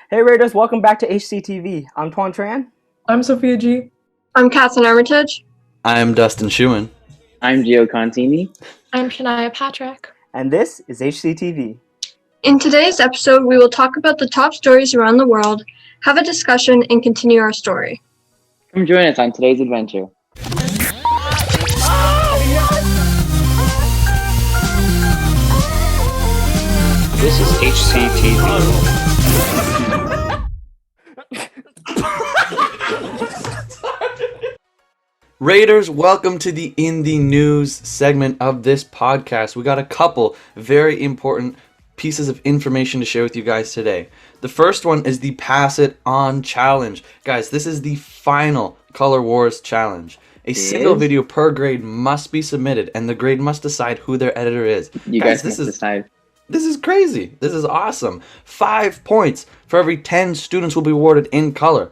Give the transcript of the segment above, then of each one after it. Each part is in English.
Hey Raiders, welcome back to HCTV. I'm Tuan Tran. I'm Sophia G. I'm Katherine Armitage. I'm Dustin Schumann. I'm Gio Contini. I'm Shania Patrick. And this is HCTV. In today's episode, we will talk about the top stories around the world, have a discussion, and continue our story. Come join us on today's adventure. This is HCTV. Raiders, welcome to the In the News segment of this podcast. We got a couple very important pieces of information to share with you guys today. The first one is the Pass It On Challenge. Guys, this is the final Color Wars challenge. A single video per grade must be submitted, and the grade must decide who their editor is. You guys must decide. This is crazy. This is awesome. 5 points for every 10 students will be awarded in color,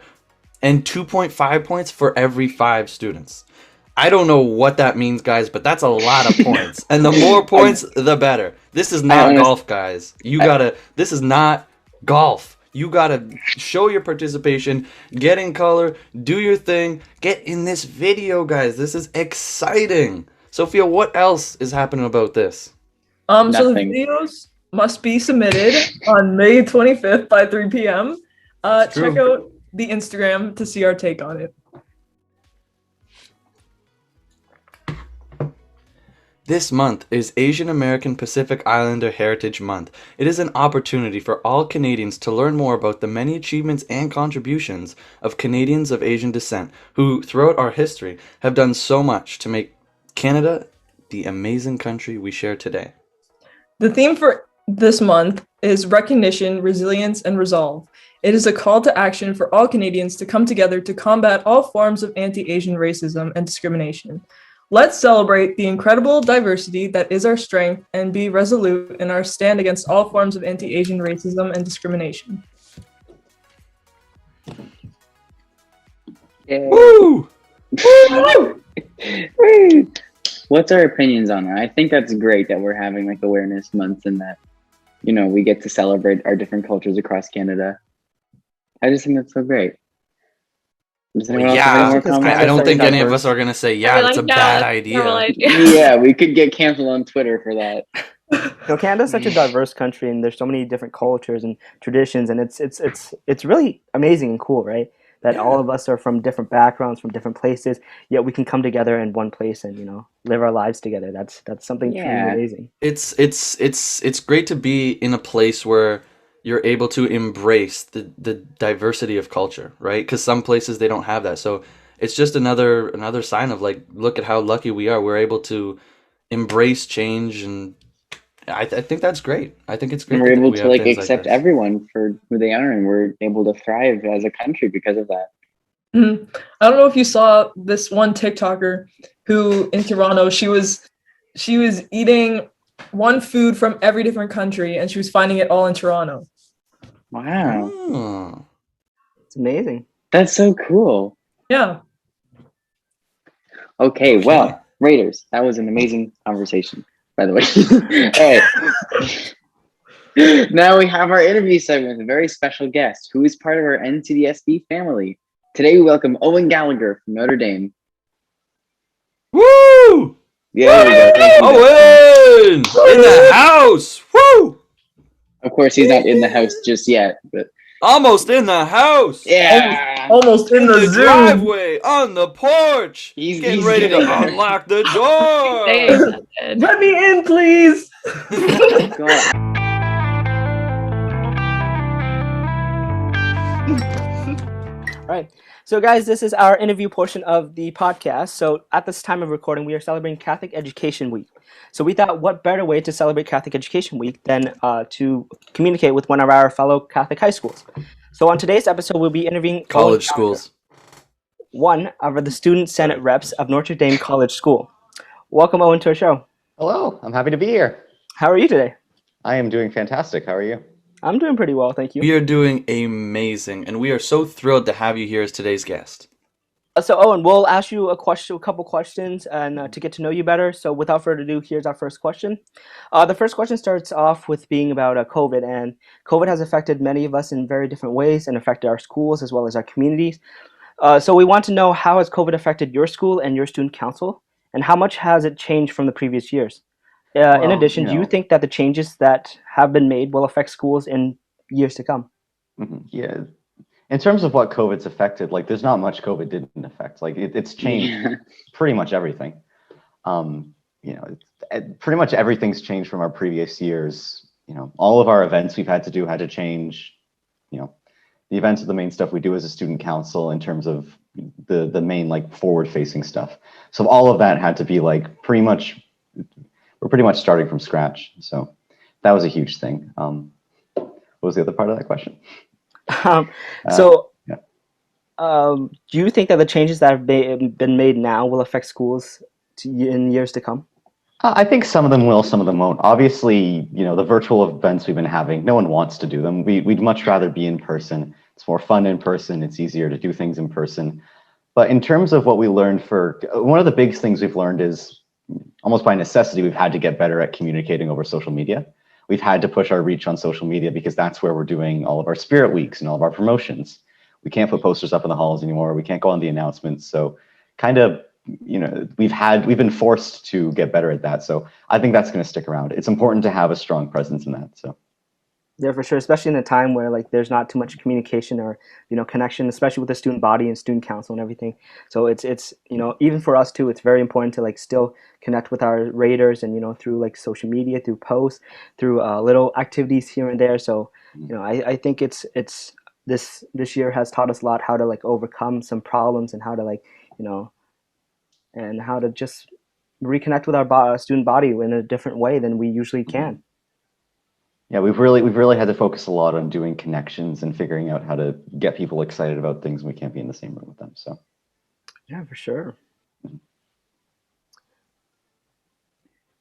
and 2.5 points for every 5 students. I don't know what that means, guys, but that's a lot of points. And the more points, the better. This is not golf, guys. This is not golf. You gotta show your participation, get in color, do your thing, get in this video, guys. This is exciting. Sophia, what else is happening about this? So the videos must be submitted on May 25th by 3 p.m. Check out the Instagram to see our take on it. This month is Asian American Pacific Islander Heritage Month. It is an opportunity for all Canadians to learn more about the many achievements and contributions of Canadians of Asian descent who, throughout our history, have done so much to make Canada the amazing country we share today. The theme for this month is Recognition, Resilience, and Resolve. It is a call to action for all Canadians to come together to combat all forms of anti-Asian racism and discrimination. Let's celebrate the incredible diversity that is our strength and be resolute in our stand against all forms of anti-Asian racism and discrimination. Yay. Woo! Woo! What's our opinions on that? I think that's great that we're having like awareness month and that, you know, we get to celebrate our different cultures across Canada. I just think that's so great. I don't think any of us are going to say, it's a bad idea. Yeah, we could get canceled on Twitter for that. Canada's such a diverse country, and there's so many different cultures and traditions, and it's really amazing and cool, right? That all of us are from different backgrounds, from different places, yet we can come together in one place and, live our lives together. That's something truly amazing. It's great to be in a place where you're able to embrace the diversity of culture, right? Because some places they don't have that. So it's just another sign of like, look at how lucky we are. We're able to embrace change, and I think that's great. I think it's great. And we're able to accept everyone for who they are, and we're able to thrive as a country because of that. Mm-hmm. I don't know if you saw this one TikToker who in Toronto, she was eating one food from every different country, and she was finding it all in Toronto. Wow. Oh. It's amazing. That's so cool. Yeah. Okay, well, Raiders, that was an amazing conversation, by the way. All right. Now we have our interview segment with a very special guest who is part of our NCDSB family. Today we welcome Owen Gallagher from Notre Dame. Woo! Yeah, there we go. Owen! In the house! Woo! Of course, he's not in the house just yet, but almost in the house. Yeah, almost in the driveway, on the porch. He's getting ready to unlock the door. Let me in, please. All right. So, guys, this is our interview portion of the podcast. So, at this time of recording, we are celebrating Catholic Education Week. So, we thought, what better way to celebrate Catholic Education Week than to communicate with one of our fellow Catholic high schools. So, on today's episode, we'll be interviewing college schools. One of the student senate reps of Notre Dame College School. Welcome, Owen, to our show. Hello. I'm happy to be here. How are you today? I am doing fantastic. How are you? I'm doing pretty well, thank you. We are doing amazing, and we are so thrilled to have you here as today's guest. So Owen, we'll ask you a couple questions, and to get to know you better. So without further ado, here's our first question. The first question starts off with being about COVID, and COVID has affected many of us in very different ways, and affected our schools as well as our communities. So we want to know, how has COVID affected your school and your student council, and how much has it changed from the previous years? In Well, addition, do you think that the changes that have been made will affect schools in years to come? yeah. In terms of what COVID's affected, like there's not much COVID didn't affect. Like it's changed Yeah. pretty much everything. Pretty much everything's changed from our previous years. All of our events we've had to change. The events are the main stuff we do as a student council in terms of the main like forward facing stuff. So all of that had to be like we're pretty much starting from scratch. So that was a huge thing. What was the other part of that question? So, yeah. do you think that the changes that have been made now will affect schools in years to come? I think some of them will, some of them won't. Obviously, the virtual events we've been having, no one wants to do them. We'd much rather be in person. It's more fun in person. It's easier to do things in person. But in terms of what we learned one of the big things we've learned is almost by necessity, we've had to get better at communicating over social media. We've had to push our reach on social media because that's where we're doing all of our spirit weeks and all of our promotions. We can't put posters up in the halls anymore. We can't go on the announcements. So kind of, we've been forced to get better at that. So I think that's going to stick around. It's important to have a strong presence in that. So. Yeah, for sure, especially in a time where like there's not too much communication or connection, especially with the student body and student council and everything. So it's even for us too, it's very important to like still connect with our raters and through like social media, through posts, through little activities here and there. So I think it's this year has taught us a lot how to like overcome some problems and how to like and how to just reconnect with our student body in a different way than we usually can. Yeah, we've really had to focus a lot on doing connections and figuring out how to get people excited about things when we can't be in the same room with them. So, yeah, for sure.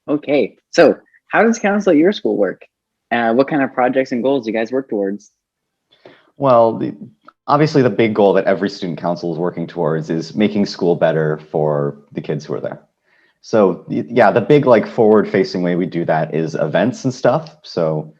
Okay, so how does council at your school work? What kind of projects and goals do you guys work towards? Well, obviously the big goal that every student council is working towards is making school better for the kids who are there. So yeah, the big like forward facing way we do that is events and stuff. So,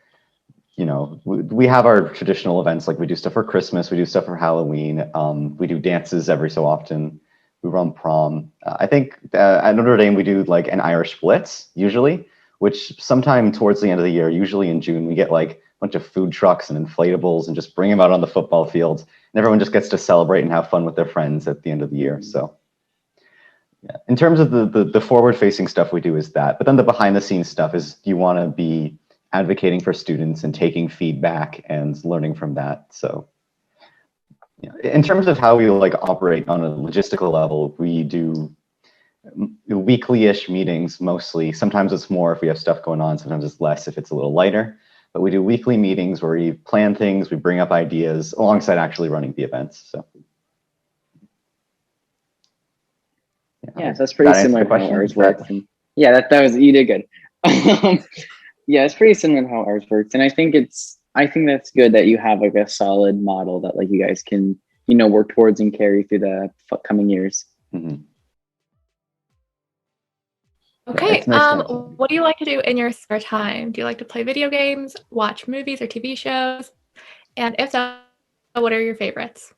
we have our traditional events, like we do stuff for Christmas, we do stuff for Halloween, we do dances every so often, we run prom. I think at Notre Dame we do like an Irish Blitz usually, which sometime towards the end of the year, usually in June, we get like a bunch of food trucks and inflatables and just bring them out on the football field, and everyone just gets to celebrate and have fun with their friends at the end of the year. So. Yeah. In terms of the forward-facing stuff we do is that, but then the behind-the-scenes stuff is you want to be advocating for students and taking feedback and learning from that. So, in terms of how we like operate on a logistical level, we do weekly-ish meetings mostly. Sometimes it's more if we have stuff going on. Sometimes it's less if it's a little lighter. But we do weekly meetings where we plan things, we bring up ideas alongside actually running the events. So. Yeah, so that's pretty similar to how ours works. Yeah, that was, you did good. Yeah, it's pretty similar to how ours works, and I think that's good that you have like a solid model that like you guys can work towards and carry through the coming years. Mm-hmm. Okay, nice what do you like to do in your spare time? Do you like to play video games, watch movies or TV shows? And if so, what are your favorites?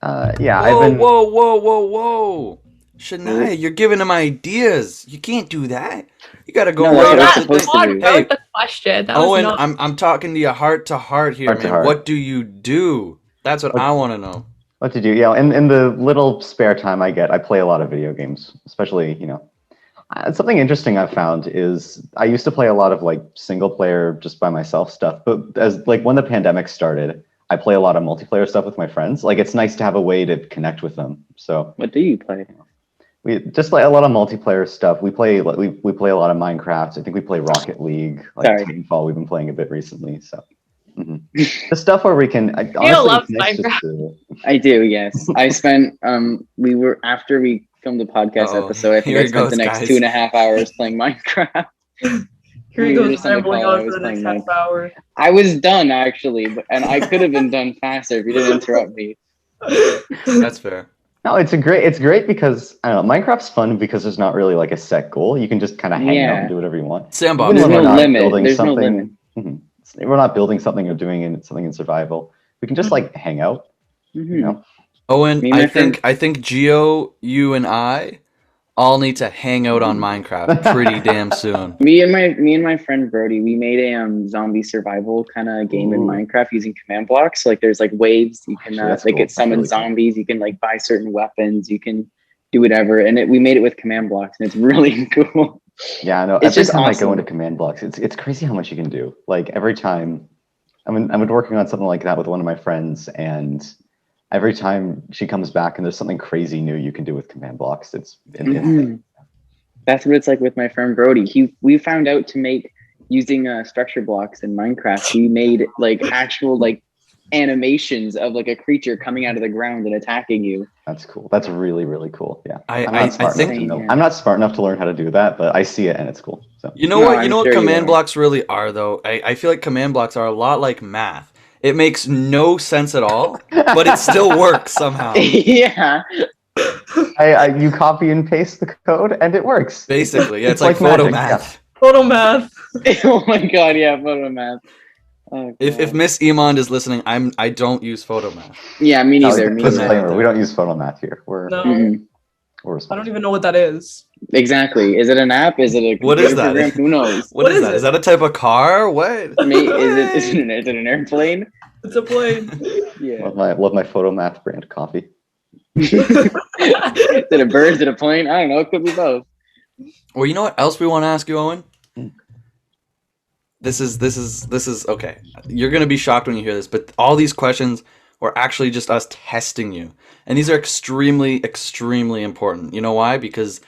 Yeah, Whoa. Shania, you're giving them ideas. You can't do that. You gotta go No, right that's up what to we're supposed to do. That Hey, was the question. That Owen, was not... I'm talking to you heart to heart here, Heart to man. heart. What do you do? That's what I want to know. What to do? Yeah, in the little spare time I get, I play a lot of video games, especially, something interesting I've found is I used to play a lot of like single player just by myself stuff, but as like when the pandemic started, I play a lot of multiplayer stuff with my friends. Like it's nice to have a way to connect with them. So what do you play? We just like a lot of multiplayer stuff. We play a lot of Minecraft. I think we play Rocket League, like Titanfall. We've been playing a bit recently. So the stuff where we can. Love Minecraft. I do. Yes, I spent. After we filmed the podcast episode. I think I spent the next 2.5 hours playing Minecraft. Here he goes rambling on for the next half hour. I was done actually, and I could have been done faster if you didn't interrupt me. That's fair. No, it's great because I don't know, Minecraft's fun because there's not really like a set goal. You can just kind of hang out and do whatever you want. Sandbox. Even when There's we're no not limit. building There's no something, limit. we're not building something or doing something in survival. We can just like hang out, you know. Owen, Me and my friend- I think Gio, you and I all need to hang out on Minecraft pretty damn soon. Me and my friend Brody, we made a zombie survival kind of game in Ooh. Minecraft using command blocks. Like there's like waves, you can Actually, that's like cool. it summon That's really cool. zombies, you can like buy certain weapons, you can do whatever, and we made it with command blocks, and it's really cool. Yeah, I know. It's Every just time I awesome. go into command blocks, it's crazy how much you can do. Like every time, I'm working on something like that with one of my friends, and every time she comes back and there's something crazy new you can do with command blocks. It's insane. That's what it's like with my friend Brody. We found out to make using structure blocks in Minecraft. We made like actual like animations of like a creature coming out of the ground and attacking you. That's cool. That's really, really cool. Yeah. I think- I'm not smart enough to learn how to do that, but I see it and it's cool. So You know No, what? I'm You know what sure you command are. blocks really are, though. I feel like command blocks are a lot like math. It makes no sense at all, but it still works somehow. Yeah. you copy and paste the code and it works. Basically, yeah, it's like like photo magic, math. Photo math. Oh my god, yeah, photo math. Oh, If God. Miss Emond is listening, I don't use photo math. Yeah, me No, neither. Me disclaimer, neither. we don't use photo math here. We're No, Mm-mm. we're I responsible. don't even know what that is. Exactly. Is it an app? Is it a What is computer that? program? Who knows? What is is that? it? Is that a type of car? What? Is it an airplane? It's a plane. Yeah. Love my photo math brand coffee. Is it a bird? Is it a plane? I don't know. It could be both. Well, you know what else we want to ask you, Owen? Hmm. This is okay. You're gonna be shocked when you hear this, but all these questions were actually just us testing you, and these are extremely, extremely important. You know why? Because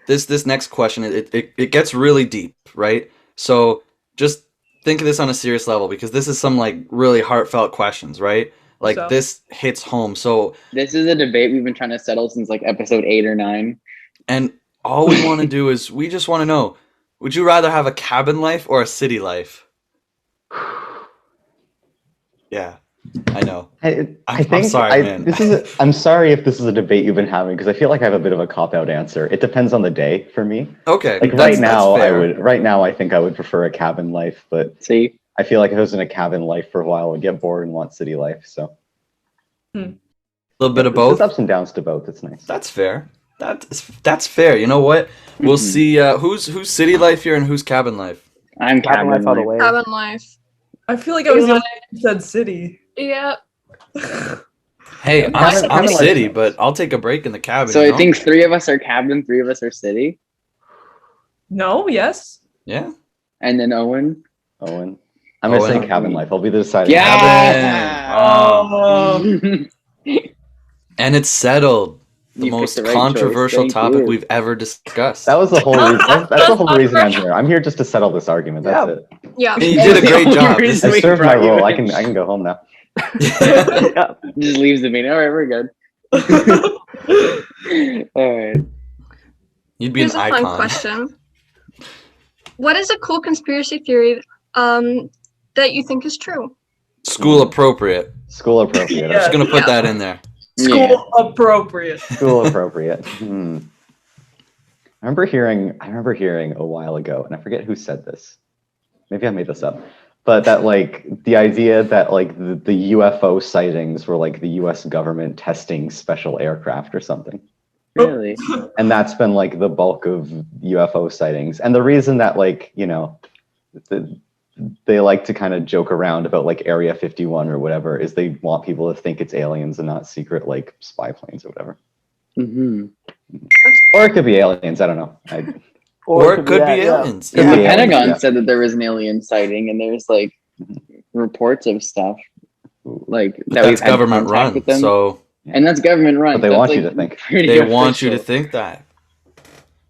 this next question it gets really deep, right? So just think of this on a serious level because this is some like really heartfelt questions, right? Like So- this hits home. So This is a debate we've been trying to settle since like episode 8 or 9. and all we want to do is we just want to know: would you rather have a cabin life or a city life? Yeah, I know. I'm sorry, man. I'm sorry if this is a debate you've been having because I feel like I have a bit of a cop-out answer. It depends on the day for me. Okay, Like that's fair. right now I think I would prefer a cabin life, but See? I feel like if I was in a cabin life for a while, I'd get bored and want city life. So A little bit of there's both. ups and downs to both. It's nice. That's fair. That's fair. You know what? We'll see who's city life here and who's cabin life. I'm Cabin life all the way. Cabin life. I feel like I was the only one who said city. Yep. Hey, Cabin I'm life city, is nice. but I'll take a break in the cabin. So you I know? think 3 of us are cabin, 3 of us are city. No, yes. Yeah. And then Owen. Owen. I'm gonna Owen. say cabin life. I'll be the deciding. Yeah! Cabin. Oh, And it's settled. The You picked most the right controversial choice. Thank topic you. we've ever discussed. That was the whole reason. That's the whole reason I'm here. I'm here just to settle this argument. That's Yeah. it. Yeah. And you did a great job. Reason I we served my brought you role. I in. can go home now. Yeah. Just leaves the meeting. All right, we're good. All right. You'd be Here's an a fun icon. question. What is a cool conspiracy theory that you think is true? School appropriate. School appropriate. Yeah. Just gonna put Yeah. that in there. school appropriate. School appropriate. I remember hearing a while ago, and I forget who said this. Maybe I made this up. But that like the idea that like the UFO sightings were like the US government testing special aircraft or something. Really? And that's been like the bulk of UFO sightings. And the reason that like, you know, they like to kind of joke around about like Area 51 or whatever is they want people to think it's aliens and not secret like spy planes or whatever. Mm-hmm. Or it could be aliens, I don't know. Or it could be that, yeah. aliens. Could The be Yeah. Pentagon yeah. said that there was an alien sighting, and there's like reports of stuff like But that we've that's had government contact run. with them. So and that's government run. But they That's, want you like, to think. pretty they want you to official. think that.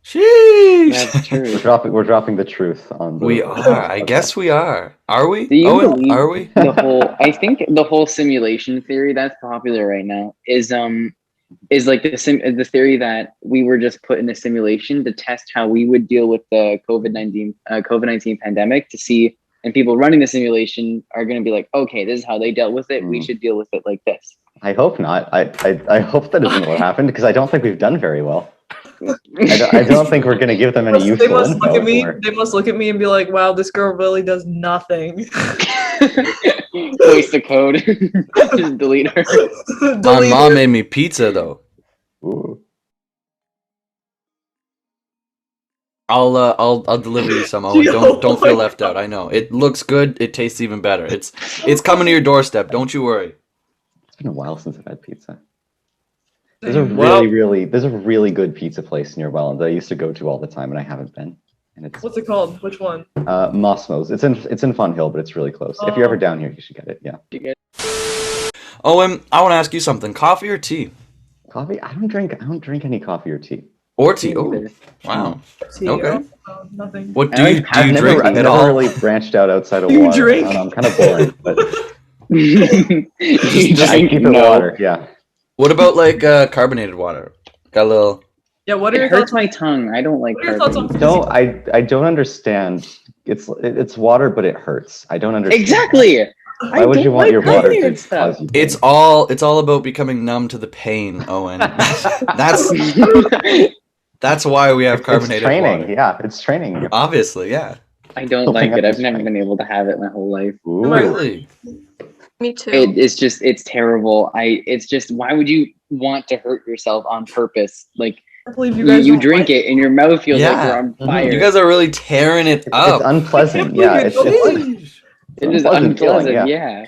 Sheesh. That's true. We're dropping the truth on the We are. I guess we are. Are we? Do you Owen, believe are we? I think the whole simulation theory that's popular right now is like the theory that we were just put in a simulation to test how we would deal with the COVID-19 pandemic to see and people running the simulation are going to be like, okay, this is how they dealt with it. We should deal with it like this. I hope not. I hope that isn't what happened, because I don't think we've done very well. I don't think we're going to give them any useful They must look at me. info. They must look at me and be like, "Wow, this girl really does nothing." Waste the code. Just delete her. My mom made me pizza though. Ooh. I'll deliver you some. Owen. Don't feel left out. I know it looks good. It tastes even better. It's coming to your doorstep. Don't you worry. It's been a while since I've had pizza. There's a really good pizza place near Welland that I used to go to all the time, and I haven't been. And it's What's it called? Which one? Mosmos. It's in Fun Hill, but it's really close. If you're ever down here, you should get it. Yeah. Owen, I want to ask you something. Coffee or tea? Coffee? I don't drink any coffee or tea. Or tea? Oh, wow. Tea, Okay. Nothing. What do you I've drink never at all? really branched out outside of You water. drink? I don't know, I'm kind of boring, but just just keep it water. Yeah. What about like carbonated water? Got a little. Yeah. What are It your hurts thoughts? my tongue. I don't like What are your thoughts on carbon. I don't understand. It's water, but it hurts. I don't understand. Exactly. Why would you want your water to cause you pain? It's all about becoming numb to the pain, Owen. That's why we have It's carbonated training. water. Yeah, it's training. Obviously, yeah. I don't Something like it. else I've never is been able to have it my whole life. Ooh. Really? Me too. It's terrible. It's just, why would you want to hurt yourself on purpose? Like, I can't believe you guys you don't drink like it and your mouth feels like Yeah. you're on fire. You guys are really tearing it It's up. unpleasant. Yeah, it's It is unpleasant feeling, unpleasant, yeah. yeah.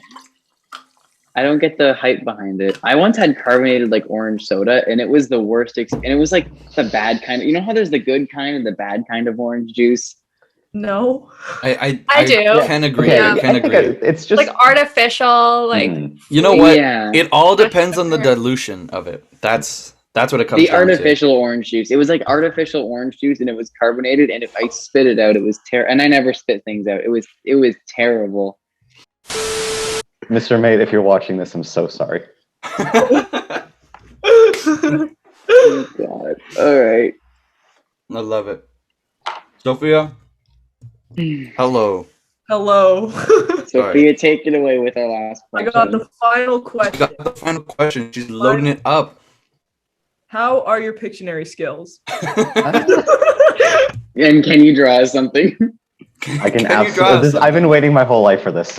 I don't get the hype behind it. I once had carbonated like orange soda, and it was the worst. And it was like the bad kind of. You know how there's the good kind and the bad kind of orange juice. No. I I do. can agree. Okay, I can agree. it's just Like artificial, like You know what? Yeah. It all depends on the dilution of it. That's what it comes The down artificial orange juice. It was like artificial orange juice, and it was carbonated. And if I spit it out, it was terrible. And I never spit things out. It was terrible. Mr. Mate, if you're watching this, I'm so sorry. to. Oh, God. All right. I love it. Sophia? Hello. Hello. Sophia, take it away with our last I question. got the final I question. got the final question. She's loading it up. How are your Pictionary skills? And can you draw something? I can you draw absolutely. something? I've been waiting my whole life for this.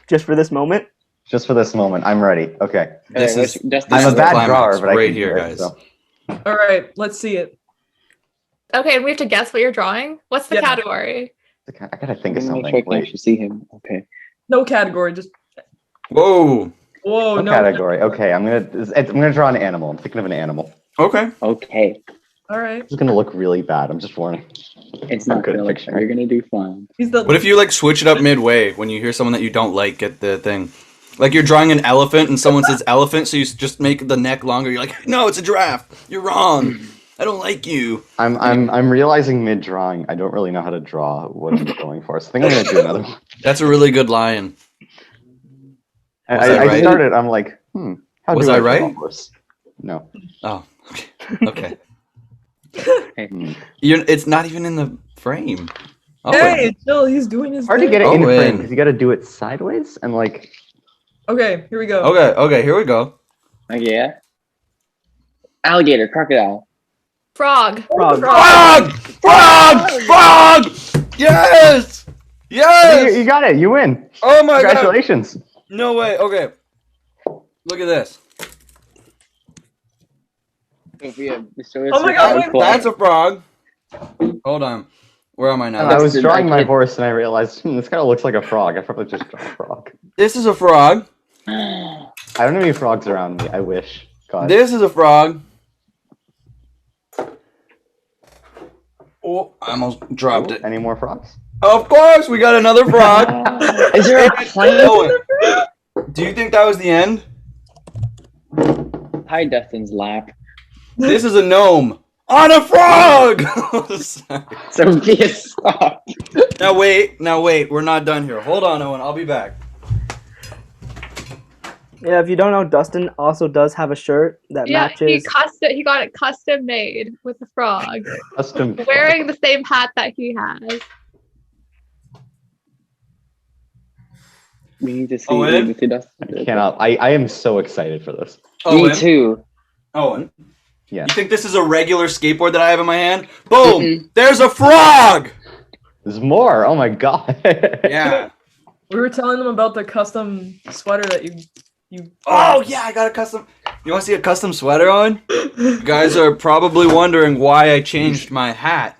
Just for this moment. Just for this moment. I'm ready. Okay. This All is Dustin, I'm a the bad climax drawer, but I right can here, do it, guys. so. All right, let's see it. okay, and we have to guess what you're drawing. What's the Yeah. category? I gotta think of I'm gonna something. make sure I can Wait. actually see him. Okay. No category, just Whoa. whoa. No No category. Okay, I'm gonna draw an animal. I'm thinking of an animal. Okay. Okay. All right. This is gonna look really bad. I'm just warning. It's not good gonna at look. Pictionary. You're gonna do fine. He's the. What if you like switch it up midway when you hear someone that you don't like at the thing? Like you're drawing an elephant and someone says elephant, so you just make the neck longer. You're like, no, it's a giraffe. You're wrong. I don't like you. I'm realizing mid drawing I don't really know how to draw what I'm going for. So I think I'm gonna do another one. That's a really good lion. I right? started. I'm like, how Was do I draw right? a horse? No. Oh, okay. It's not even in the frame. Oh, Hey, chill. He's doing his. Hard to thing. get it in Owen. frame because you got to do it sideways and like. Okay, here we go. okay, here we go. Yeah. Alligator, crocodile. Frog. Frog. Frog! Yes! Yes! You got it. You win. Oh my god! Congratulations. No way. Okay. Look at this. Sophia, Oh my God, wait, That's a frog. Hold on. Where am I now? I was Dustin, drawing I my can't- horse and I realized this kind of looks like a frog. I probably just draw a frog. This is a frog. I don't have any frogs around me. I wish. God. This is a frog. Oh, I almost dropped it. Any more frogs? Of course, we got another frog. Is there a plane? Owen, do you think that was the end? Hi, Dustin's lap. This is a gnome on a frog. Sophia, stop. Now wait. We're not done here. Hold on, Owen. I'll be back. Yeah, if you don't know, Dustin also does have a shirt that Yeah, matches. he got it custom made with the frog, Custom. wearing the same hat that he has. We need to see. Owen? We need to see Dustin. I cannot. I am so excited for this. Me too. Owen. Yeah. You think this is a regular skateboard that I have in my hand? Boom! Mm-mm. There's a frog! There's more. Oh my god. Yeah. We were telling them about the custom sweater that you. Oh yeah, I got a custom. You want to see a custom sweater on? You guys are probably wondering why I changed my hat.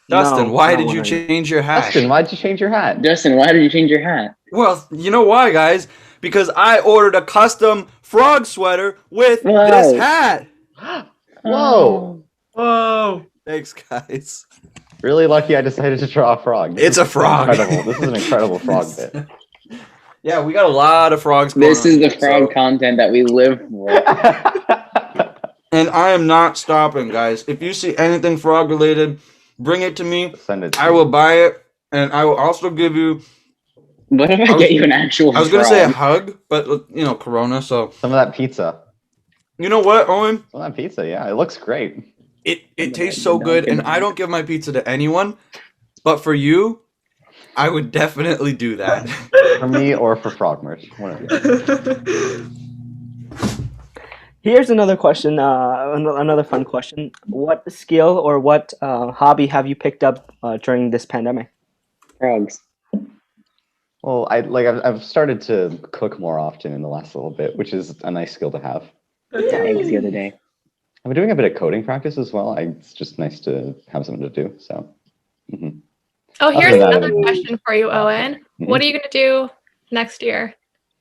Dustin, No, why not did you wondering. change your hat? Dustin, why'd you change your hat? Justin, why did you change your hat? Well, you know why, guys? Because I ordered a custom frog sweater with Wow. this hat. Whoa. Whoa! Thanks, guys. Really lucky I decided to draw a frog. This It's a is frog. Incredible. This is an incredible frog bit. Yeah, we got a lot of frogs. going This is on the here, frog so- content that we live for. And I am not stopping, guys. If you see anything frog related, bring it to me. Send it. I will buy it, and I will also give you. What if I was- get you an actual I was gonna say a frog? hug, but Corona. So Some of that pizza. you know what, Owen? Some of that pizza. Yeah, it looks great. It tastes so good, and I don't give my pizza to anyone, but for you, I would definitely do that. For me or for frog merch. One of the Here's another question, another fun question. What skill or what hobby have you picked up during this pandemic? Frogs. Well, I've started to cook more often in the last little bit, which is a nice skill to have. Eggs the other day. I've been doing a bit of coding practice as well. It's just nice to have something to do. So, mhm. Oh, here's Other than another that, question for you, Owen. Mhm. What are you going to do next year?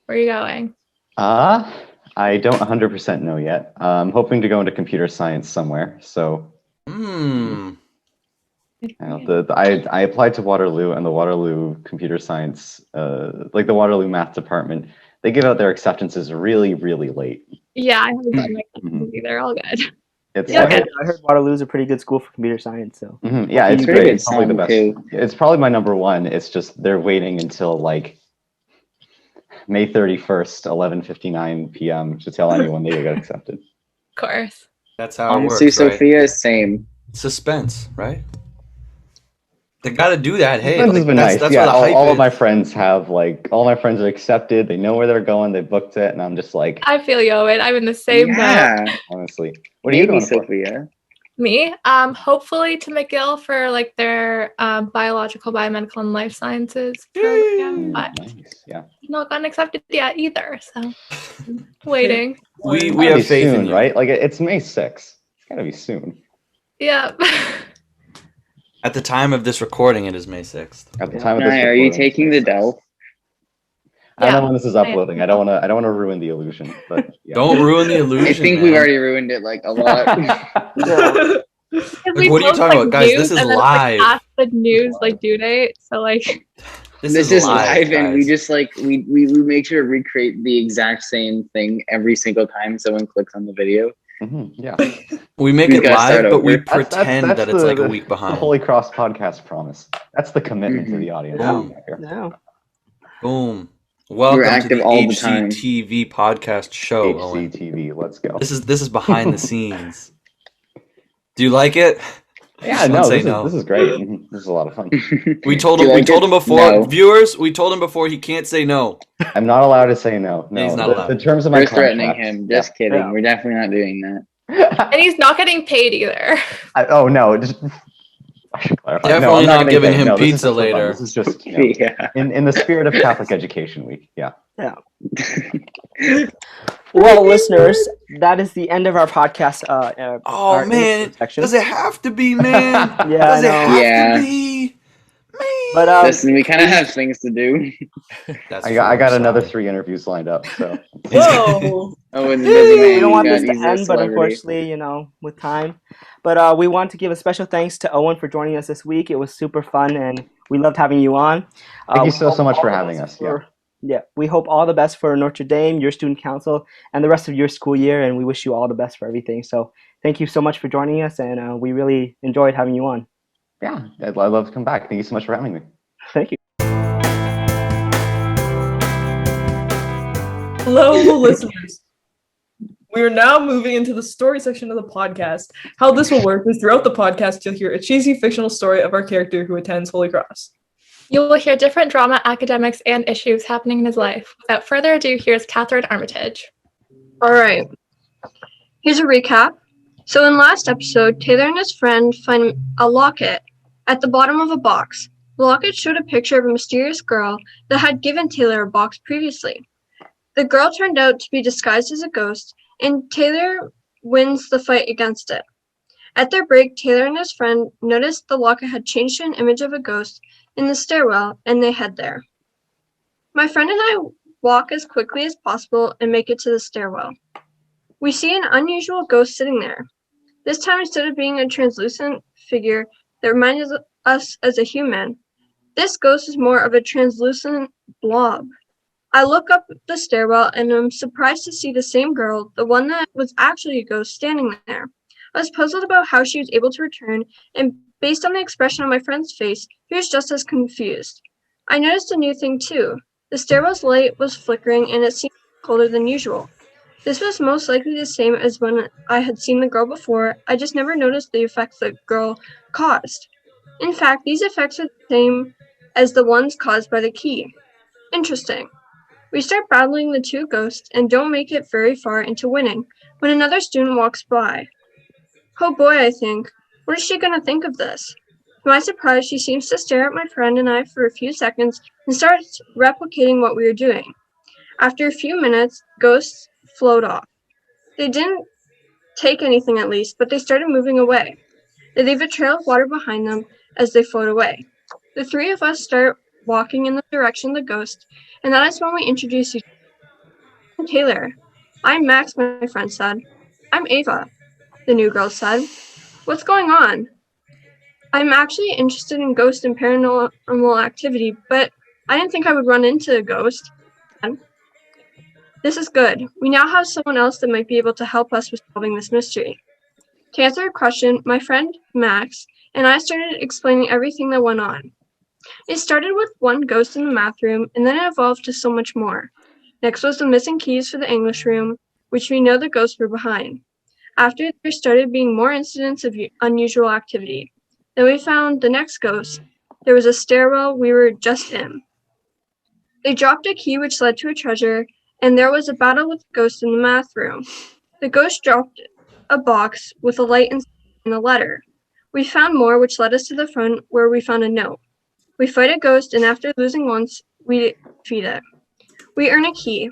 Where are you going? I don't 100% know yet. I'm hoping to go into computer science somewhere. So, Hmm. I applied to Waterloo, and the Waterloo computer science, the Waterloo math department, they give out their acceptances really, really late. Yeah, I haven't done my Mhm. classes either. All good. It's Yeah, I heard Waterloo's a pretty good school for computer science. So yeah, it's Pretty great. good It's probably the song, best. too. It's probably my number one. It's just they're waiting until like May 31st, 11:59 p.m. to tell anyone they got accepted. Of course. That's how it Honestly, works, right? Sophia, same. Suspense, right? They got to do that. Hey, Friends has been nice. that's Yeah, what the hype all of is. my friends have all my friends are accepted. They know where they're going. They booked it, and I'm just like, I feel you, Owen. I'm in the same boat. Yeah. honestly, what are you Maybe going for? Sophia. Me, hopefully to McGill for like their biological, biomedical, and life sciences program, but Nice. Yeah, not gotten accepted yet either. So waiting. We Gotta be have faith soon, in you. right? Like it's May 6th. It's gotta be soon. Yeah. At the time of this recording, it is May 6th. At the time of this Nye, are you recording, taking the it's May 6th. Dell? I don't Yeah, know when this is I am. uploading. I don't want to ruin the illusion. But yeah. Don't ruin the illusion. I think man. we've already ruined it like a lot. We what are you post, talking like, about, guys? news This is and then it's, live. Like, past the news like due date. So like This is live, guys. and we just we make sure to recreate the exact same thing every single time someone clicks on the video. Yeah. We make We it gotta start live, but we over. pretend That's that it's like a the week behind. Holy Cross podcast promise. That's the commitment to Mhm. the audience. Yeah. Here. no. Boom. Welcome to active the all the time. HCTV podcast show, Owen. HCTV. Let's go. This is behind the scenes. Do you like it? Yeah, Don't no, say this, no. Is, this is great. Mhm. This is a lot of fun. We told Do him. you We like told it? him before, No. viewers. We told him before he can't say no. I'm not allowed to say no. No, He's not the, allowed. the terms of my We're threatening contract. him. Just kidding. Yeah. We're definitely not doing that. Yeah. and he's not getting paid either. Oh no, just I should clarify. Definitely no, I'm not gonna giving say- him no, this is pizza just for fun. later. This is just Yeah. in the spirit of Catholic Education Week. Yeah. Well, listeners, that is the end of our podcast. Oh our man, interview section. does it have to be, man? Yeah, Does I it know. have Yeah. to be, man? But Listen, we kind of have things to do. That's I got true, another sorry. 3 interviews lined up. So Whoa! Oh, it's a busy man. we don't want He's this to a end, but celebrity. unfortunately, with time. But we want to give a special thanks to Owen for joining us this week. It was super fun, and we loved having you on. Thank you we so hope much all for the having best us, Yeah, we hope all the best for Notre Dame, your student council, and the rest of your school year, and we wish you all the best for everything. So thank you so much for joining us, and we really enjoyed having you on. yeah, I'd love to come back. Thank you so much for having me. Thank you. Hello, listeners. We are now moving into the story section of the podcast. How this will work is throughout the podcast, you'll hear a cheesy fictional story of our character who attends Holy Cross. You will hear different drama, academics, and issues happening in his life. Without further ado, here's Catherine Armitage. All right. Here's a recap. So in last episode, Taylor and his friend find a locket at the bottom of a box. The locket showed a picture of a mysterious girl that had given Taylor a box previously. The girl turned out to be disguised as a ghost, and Taylor wins the fight against it. At their break, Taylor and his friend noticed the locket had changed to an image of a ghost in the stairwell, and they head there. My friend and I walk as quickly as possible and make it to the stairwell. We see an unusual ghost sitting there. This time, instead of being a translucent figure that reminded us as a human, this ghost is more of a translucent blob. I look up the stairwell and am surprised to see the same girl, the one that was actually a ghost, standing there. I was puzzled about how she was able to return, and based on the expression on my friend's face, he was just as confused. I noticed a new thing too. The stairwell's light was flickering and it seemed colder than usual. This was most likely the same as when I had seen the girl before. I just never noticed the effects the girl caused. In fact, these effects are the same as the ones caused by the key. Interesting. We start battling the two ghosts and don't make it very far into winning when another student walks by. Oh boy, I think. What is she going to think of this? To my surprise, she seems to stare at my friend and I for a few seconds and starts replicating what we were doing. After a few minutes, ghosts float off. They didn't take anything at least, but they started moving away. They leave a trail of water behind them as they float away. The three of us start walking in the direction of the ghost, and that is when we introduce each other. Taylor. I'm Max, my friend said. I'm Ava, the new girl said. What's going on? I'm actually interested in ghost and paranormal activity, but I didn't think I would run into a ghost. This is good. We now have someone else that might be able to help us with solving this mystery. To answer your question, my friend Max and I started explaining everything that went on. It started with one ghost in the math room, and then it evolved to so much more. Next was the missing keys for the English room, which we know the ghosts were behind. After, there started being more incidents of unusual activity. Then we found the next ghost. There was a stairwell we were just in. They dropped a key which led to a treasure, and there was a battle with the ghost in the math room. The ghost dropped a box with a light and a letter. We found more, which led us to the front, where we found a note. We fight a ghost, and after losing once, we defeat it. We earn a key.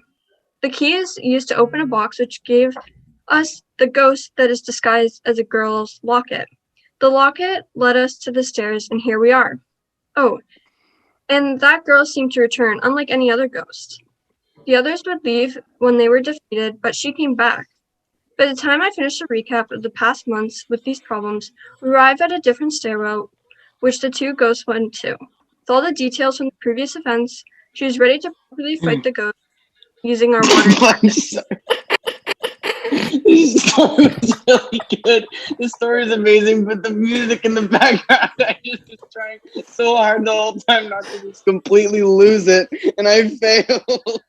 The key is used to open a box, which gave us the ghost that is disguised as a girl's locket. The locket led us to the stairs, and here we are. Oh, and that girl seemed to return, unlike any other ghost. The others would leave when they were defeated, but she came back. By the time I finished a recap of the past months with these problems, we arrived at a different stairwell, which the two ghosts went to. With all the details from the previous events, she was ready to properly fight the ghost using our water. I'm sorry. This story is really good. The story is amazing, but the music in the background, I just was trying so hard the whole time not to just completely lose it, and I failed.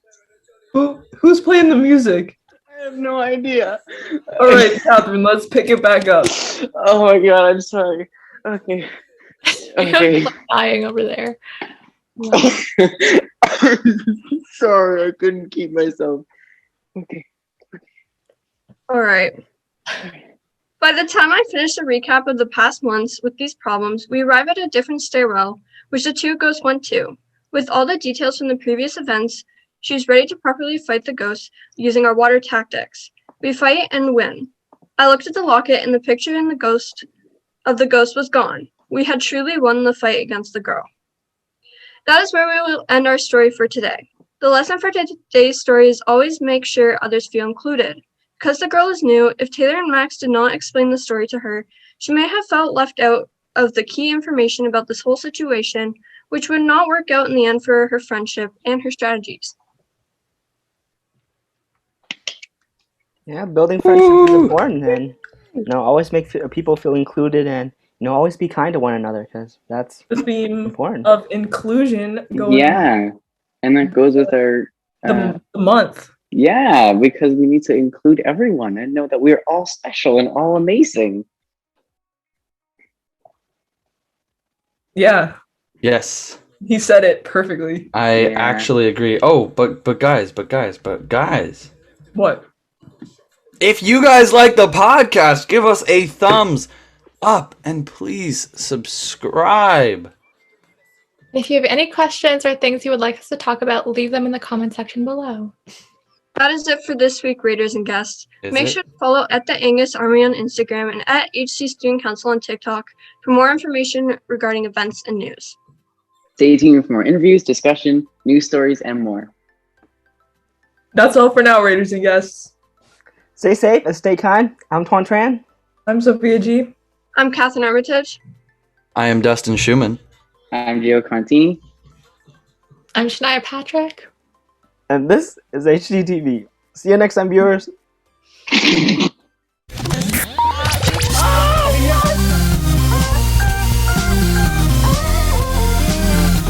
Who's playing the music? I have no idea. All right, Catherine, let's pick it back up. Oh my god, I'm sorry. Okay. Okay. You're dying over there. Sorry, I couldn't keep myself. Okay. All right. By the time I finished a recap of the past months with these problems, we arrive at a different stairwell, which the two ghosts went to. With all the details from the previous events, she was ready to properly fight the ghosts using our water tactics. We fight and win. I looked at the locket, and the picture in the ghost was gone. We had truly won the fight against the girl. That is where we will end our story for today. The lesson for today's story is always make sure others feel included. Because the girl is new, if Taylor and Max did not explain the story to her, she may have felt left out of the key information about this whole situation, which would not work out in the end for her friendship and her strategies. Yeah, building friendship is important, and always make people feel included, and always be kind to one another, because that's The theme important. of inclusion going Yeah, and that goes with our the month. yeah, because we need to include everyone and know that we're all special and all amazing. Yeah. Yes. He said it perfectly. I Yeah. actually agree. Oh, but guys. What? If you guys like the podcast, give us a thumbs up and please subscribe. If you have any questions or things you would like us to talk about, leave them in the comment section below. That is it for this week, readers and guests. Is Make it? sure to follow at the Angus Army on Instagram and at HC Student Council on TikTok for more information regarding events and news. Stay tuned for more interviews, discussion, news stories, and more. That's all for now, Raiders and guests. Stay safe and stay kind. I'm Tuan Tran. I'm Sophia G. I'm Catherine Armitage. I am Dustin Schumann. I'm Gio Contini. I'm Shania Patrick. And this is HCTV. See you next time, viewers.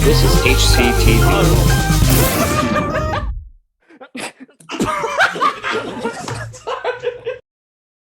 This is HCTV.